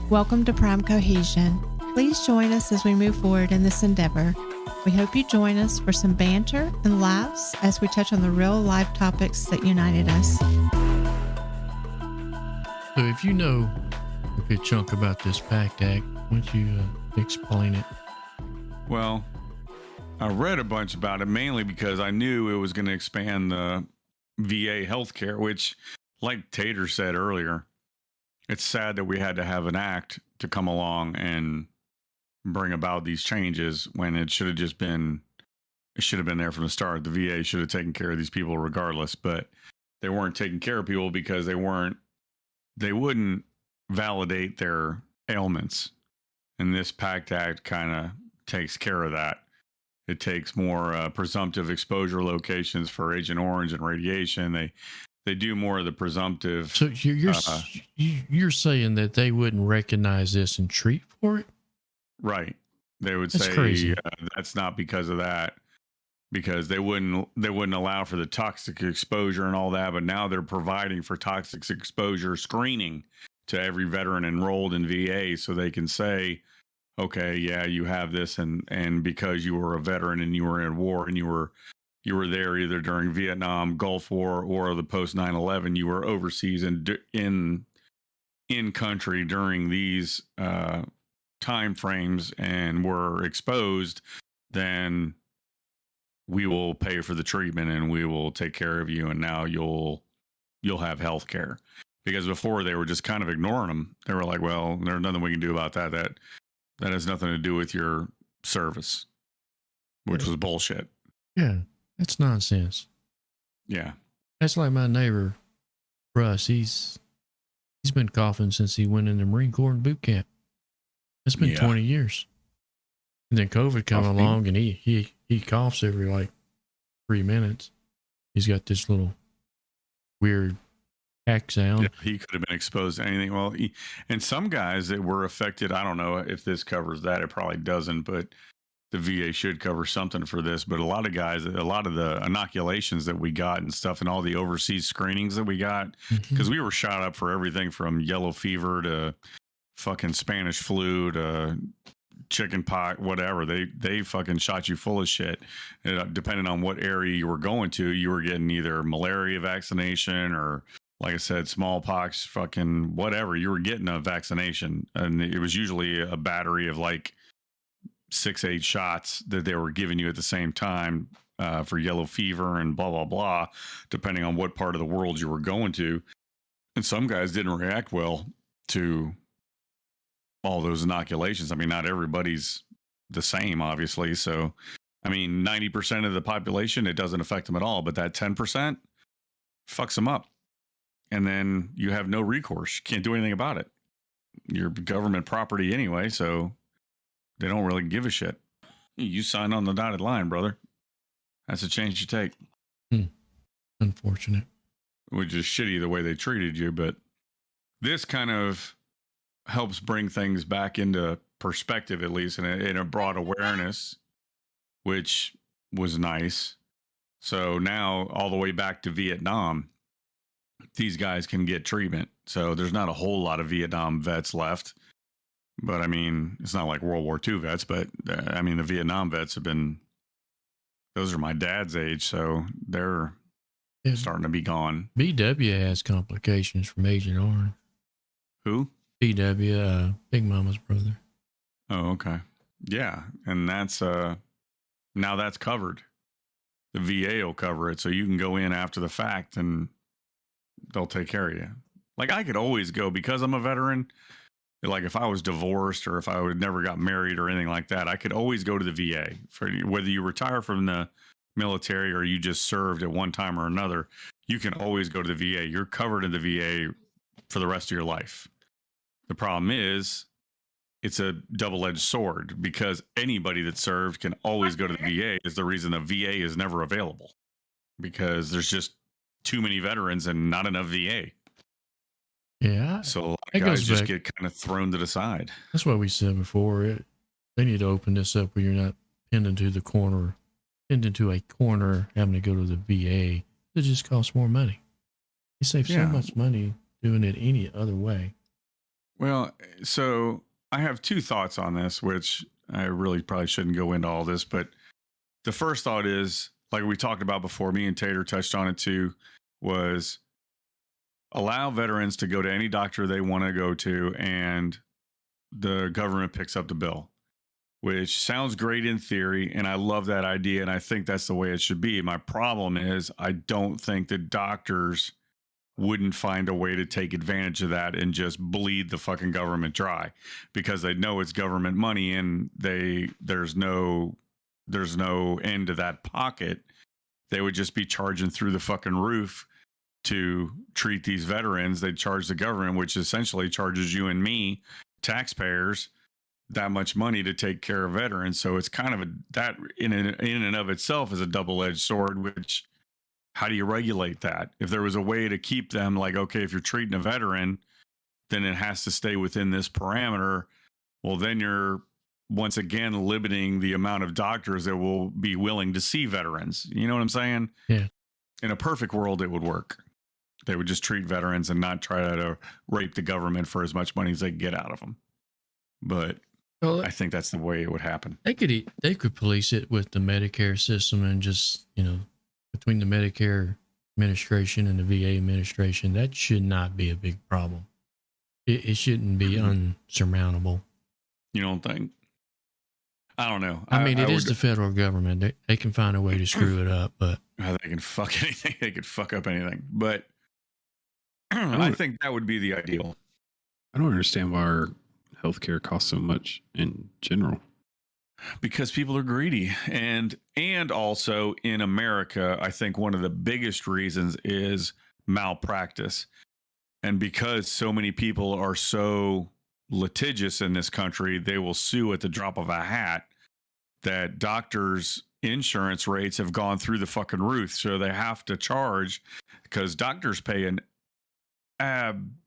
Welcome to Prime Cohesion. Please join us as we move forward in this endeavor. We hope you join us for some banter and laughs as we touch on the real life topics that united us. So if you know a good chunk about this PACT Act, why don't you explain it? Well, I read a bunch about it mainly because I knew it was going to expand the VA healthcare, which, like Tater said earlier, it's sad that we had to have an act to come along and bring about these changes when it should have just been, it should have been there from the start. The VA should have taken care of these people regardless, but they weren't taking care of people because they wouldn't validate their ailments. And this PACT Act kind of takes care of that. It takes more presumptive exposure locations for Agent Orange and radiation. They do more of the presumptive. So you're saying that they wouldn't recognize this and treat for it? Right. They would That's say crazy. That's not because of that, because they wouldn't allow for the toxic exposure and all that. But now they're providing for toxic exposure screening to every veteran enrolled in VA, so they can say, okay, yeah, you have this, and because you were a veteran and you were in war and you were there either during Vietnam, Gulf War, or the post 9/11, you were overseas and in country during these time frames and were exposed, then we will pay for the treatment and we will take care of you, and now you'll have health care. Because before they were just kind of ignoring them. They were like, well, there's nothing we can do about that. That has nothing to do with your service, which was bullshit. Yeah, that's nonsense. Yeah. That's like my neighbor, Russ. He's been coughing since he went in the Marine Corps boot camp. It's been 20 years. And then COVID come along and he coughs every like 3 minutes. He's got this little weird hack sound. Yeah, he could have been exposed to anything. Well, and some guys that were affected, I don't know if this covers that. It probably doesn't, but the VA should cover something for this. But a lot of guys, a lot of the inoculations that we got and stuff, and all the overseas screenings that we got, because we were shot up for everything from yellow fever to fucking Spanish flu to chicken pox, whatever. They fucking shot you full of shit. Depending on what area you were going to, you were getting either malaria vaccination or, like I said, smallpox, fucking whatever. You were getting a vaccination, and it was usually a battery of like 6-8 shots that they were giving you at the same time for yellow fever and blah, blah, blah, depending on what part of the world you were going to. And some guys didn't react well to all those inoculations. I mean, not everybody's the same, obviously. So, I mean, 90% of the population, it doesn't affect them at all. But that 10% fucks them up. And then you have no recourse. You can't do anything about it. You're government property anyway, so they don't really give a shit. You sign on the dotted line, brother. That's a chance you take. Unfortunate. Which is shitty the way they treated you, but this kind of helps bring things back into perspective, at least in a broad awareness, which was nice. So now all the way back to Vietnam, these guys can get treatment. So there's not a whole lot of Vietnam vets left. But I mean, it's not like World War II vets, but I mean, the Vietnam vets have been, those are my dad's age. So they're starting to be gone. BW has complications from Agent Orange. Who? BW, Big Mama's brother. Oh, okay. Yeah. And that's, now that's covered. The VA will cover it. So you can go in after the fact and they'll take care of you. Like I could always go because I'm a veteran. Like if I was divorced or if I would never got married or anything like that, I could always go to the VA for whether you retire from the military or you just served at one time or another. You can always go to the VA. You're covered in the VA for the rest of your life. The problem is it's a double-edged sword because anybody that served can always go to the VA is the reason the VA is never available because there's just too many veterans and not enough VA. Yeah. So a lot It of guys goes just back. get kind of thrown to the side. That's what we said before. They need to open this up where you're not pinned into a corner, having to go to the VA. It just costs more money. You save so much money doing it any other way. Well, so I have two thoughts on this, which I really probably shouldn't go into all this, but the first thought is, like we talked about before, me and Tater touched on it too, was allow veterans to go to any doctor they want to go to, and the government picks up the bill, which sounds great in theory. And I love that idea. And I think that's the way it should be. My problem is I don't think the doctors wouldn't find a way to take advantage of that and just bleed the fucking government dry, because they know it's government money and there's no end to that pocket. They would just be charging through the fucking roof to treat these veterans. They'd charge the government, which essentially charges you and me, taxpayers, that much money to take care of veterans. So it's kind of that in and of itself is a double-edged sword, which, how do you regulate that? If there was a way to keep them like, okay, if you're treating a veteran, then it has to stay within this parameter. Well, then you're once again limiting the amount of doctors that will be willing to see veterans. You know what I'm saying? Yeah. In a perfect world, it would work. They would just treat veterans and not try to rape the government for as much money as they can get out of them. But I think that's the way it would happen. They could police it with the Medicare system and just, between the Medicare administration and the VA administration, that should not be a big problem. It shouldn't be unsurmountable. You don't think? I don't know. I mean, it is the federal government. They can find a way to screw it up, but they can fuck anything. They could fuck up anything. But I think that would be the ideal. I don't understand why our healthcare costs so much in general. Because people are greedy. And also in America, I think one of the biggest reasons is malpractice. And because so many people are so litigious in this country, they will sue at the drop of a hat, that doctors' insurance rates have gone through the fucking roof. So they have to charge, because doctors pay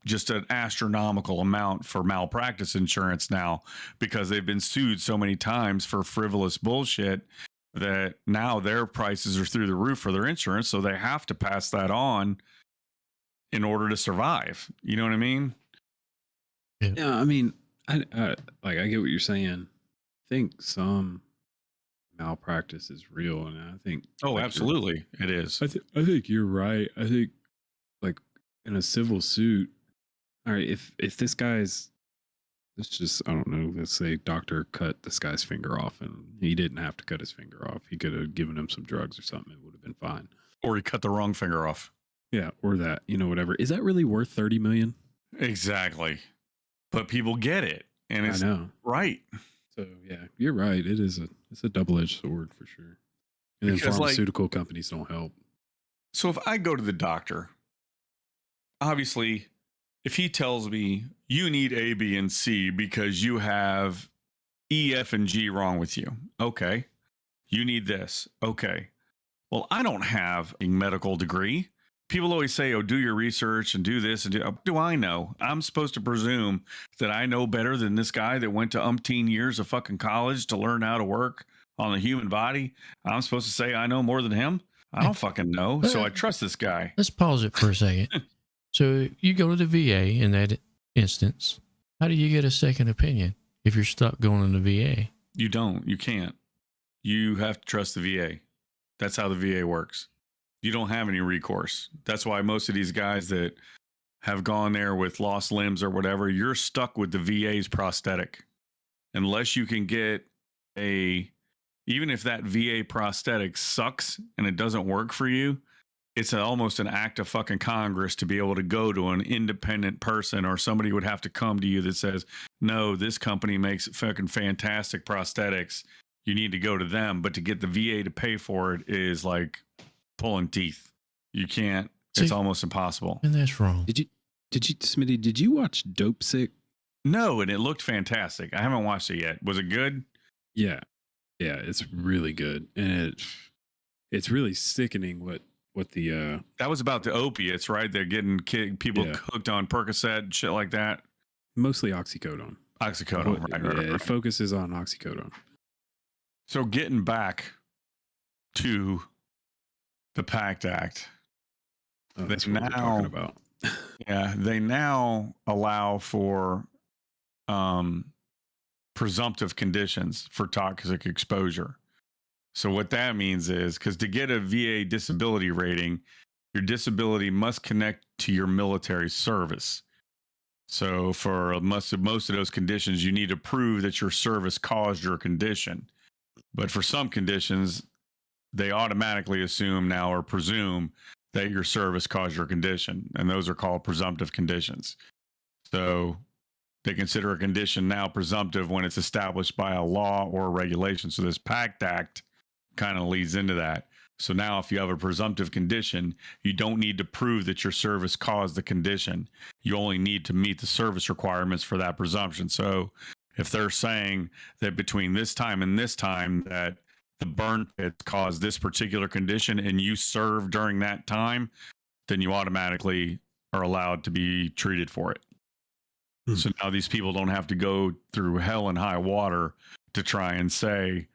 just an astronomical amount for malpractice insurance now, because they've been sued so many times for frivolous bullshit that now their prices are through the roof for their insurance. So they have to pass that on in order to survive. You know what I mean? Yeah, I mean, I get what you're saying. I think some malpractice is real, and I think absolutely it is. I think you're right. I think like in a civil suit, all right, if this guy's, let's just, I don't know, let's say doctor cut this guy's finger off, and he didn't have to cut his finger off. He could have given him some drugs or something. It would have been fine. Or he cut the wrong finger off. Yeah, or that, whatever. Is that really worth $30 million? Exactly. But people get it, and it's right. So yeah, you're right. It's a double-edged sword for sure. And then pharmaceutical companies don't help. So if I go to the doctor, obviously, if he tells me you need A, B, and C because you have E, F, and G wrong with you. Okay. You need this. Okay. Well, I don't have a medical degree. People always say, oh, do your research and do this. And do I know? I'm supposed to presume that I know better than this guy that went to umpteen years of fucking college to learn how to work on the human body. I'm supposed to say I know more than him? I don't fucking know. So I trust this guy. Let's pause it for a second. So you go to the VA in that instance. How do you get a second opinion if you're stuck going to the VA? You don't. You can't. You have to trust the VA. That's how the VA works. You don't have any recourse. That's why most of these guys that have gone there with lost limbs or whatever, you're stuck with the VA's prosthetic. Unless you can get even if that VA prosthetic sucks and it doesn't work for you, it's almost an act of fucking Congress to be able to go to an independent person, or somebody would have to come to you that says, no, this company makes fucking fantastic prosthetics. You need to go to them. But to get the VA to pay for it is like pulling teeth. You can't. It's almost impossible. And that's wrong. Did you, Smitty, did you watch Dope Sick? No, and it looked fantastic. I haven't watched it yet. Was it good? Yeah. Yeah, it's really good. And it's really sickening what what the That was about the opiates, right? They're getting people Yeah. hooked on Percocet and shit like that. mostly oxycodone. Oxycodone, right. It focuses on oxycodone. So getting back to the PACT Act, That's what we're talking about. yeah, they now allow for presumptive conditions for toxic exposure. So what that means is, because to get a VA disability rating, your disability must connect to your military service. So for most of those conditions, you need to prove that your service caused your condition. But for some conditions, they automatically assume now or presume that your service caused your condition. And those are called presumptive conditions. So they consider a condition now presumptive when it's established by a law or a regulation. So this PACT Act kind of leads into that. So now if you have a presumptive condition, you don't need to prove that your service caused the condition. You only need to meet the service requirements for that presumption. So if they're saying that between this time and this time that the burn pits caused this particular condition and you served during that time, then you automatically are allowed to be treated for it. So now these people don't have to go through hell and high water to try and say,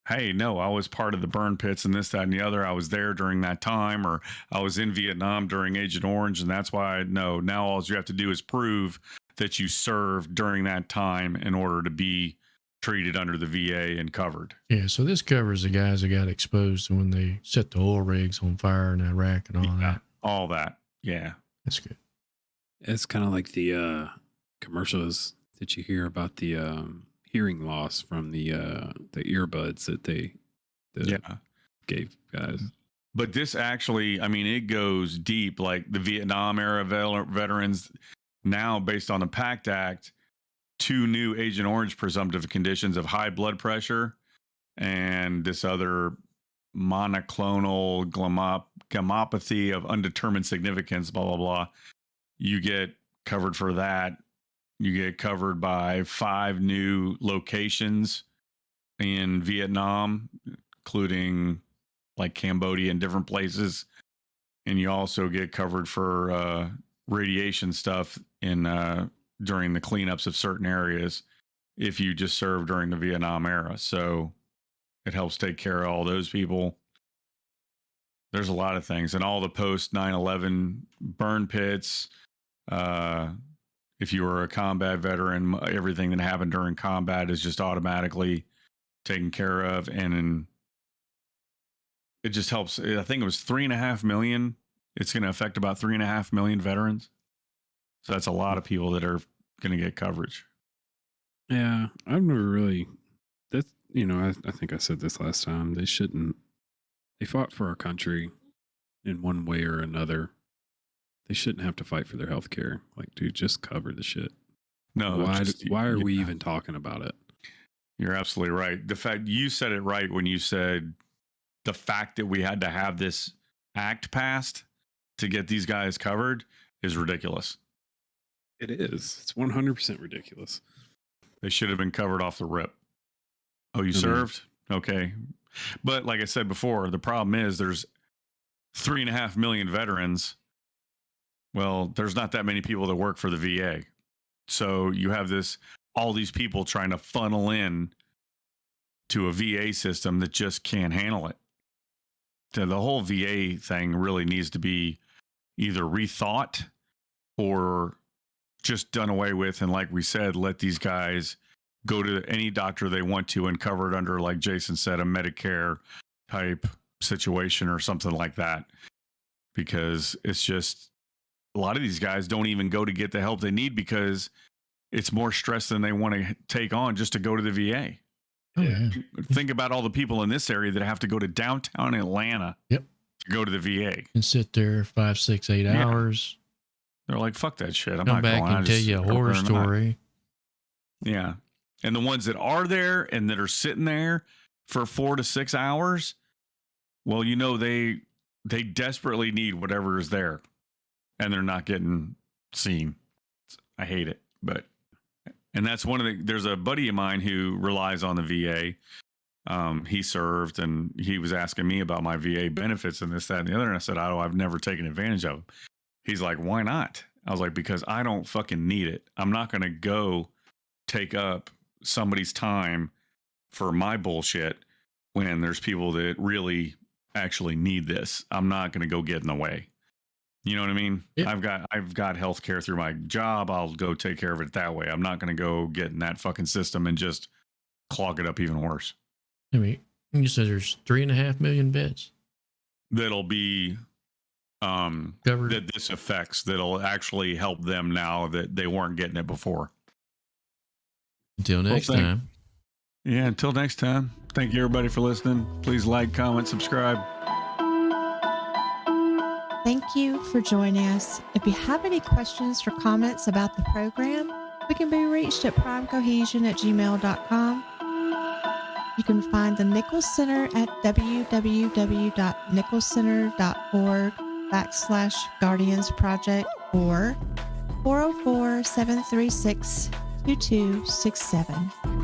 hey, no, I was part of the burn pits and this, that, and the other. I was there during that time, or I was in Vietnam during Agent Orange, and that's why. No, now all you have to do is prove that you served during that time in order to be treated under the VA and covered. Yeah, so this covers the guys that got exposed when they set the oil rigs on fire in Iraq and all that. All that, yeah. That's good. It's kind of like the commercials that you hear about the hearing loss from the earbuds that they gave guys. But this actually, I mean, it goes deep. Like the Vietnam era veterans, now based on the PACT Act, 2 new Agent Orange presumptive conditions of high blood pressure and this other monoclonal gammopathy of undetermined significance, blah, blah, blah. You get covered for that. You get covered by 5 new locations in Vietnam, including like Cambodia and different places. And you also get covered for radiation stuff in during the cleanups of certain areas if you just served during the Vietnam era. So it helps take care of all those people. There's a lot of things. And all the post 9/11 burn pits, if you were a combat veteran, everything that happened during combat is just automatically taken care of. And it just helps. I think it was 3.5 million. It's going to affect about 3.5 million veterans. So that's a lot of people that are going to get coverage. Yeah, I've never really. That's I think I said this last time. They fought for our country in one way or another. They shouldn't have to fight for their health care. Like, dude, just cover the shit. No, why are we even talking about it? You're absolutely right. The fact you said it right when you said the fact that we had to have this act passed to get these guys covered is ridiculous. It is. It's 100% ridiculous. They should have been covered off the rip. Oh, you served? Okay. But like I said before, the problem is there's 3.5 million veterans. Well, there's not that many people that work for the VA. So you have all these people trying to funnel in to a VA system that just can't handle it. So the whole VA thing really needs to be either rethought or just done away with. And like we said, let these guys go to any doctor they want to and cover it under, like Jason said, a Medicare type situation or something like that. Because it's just, a lot of these guys don't even go to get the help they need because it's more stress than they want to take on just to go to the VA. Oh, yeah. Think about all the people in this area that have to go to downtown Atlanta to go to the VA. And sit there 5, 6, 8 hours. They're like, fuck that shit. I'm Come not back going. and tell you a horror story. Yeah. And the ones that are there and that are sitting there for 4 to 6 hours, well, they desperately need whatever is there. And they're not getting seen. I hate it. And that's there's a buddy of mine who relies on the VA. He served, and he was asking me about my VA benefits and this, that, and the other. And I said, "Oh, I've never taken advantage of them." He's like, "Why not?" I was like, "Because I don't fucking need it. I'm not going to go take up somebody's time for my bullshit when there's people that really actually need this. I'm not going to go get in the way." You know what I mean? Yeah. I've got health care through my job. I'll go take care of it that way. I'm not going to go get in that fucking system and just clog it up even worse. I mean, you said there's 3.5 million beds That'll be covered. that this affects, that'll actually help them now that they weren't getting it before. Until next time. Yeah, until next time. Thank you everybody for listening. Please like, comment, subscribe. Thank you for joining us. If you have any questions or comments about the program, we can be reached at primecohesion@gmail.com. You can find the Nichols Center at www.nicholscenter.org/Guardians Project or 404-736-2267.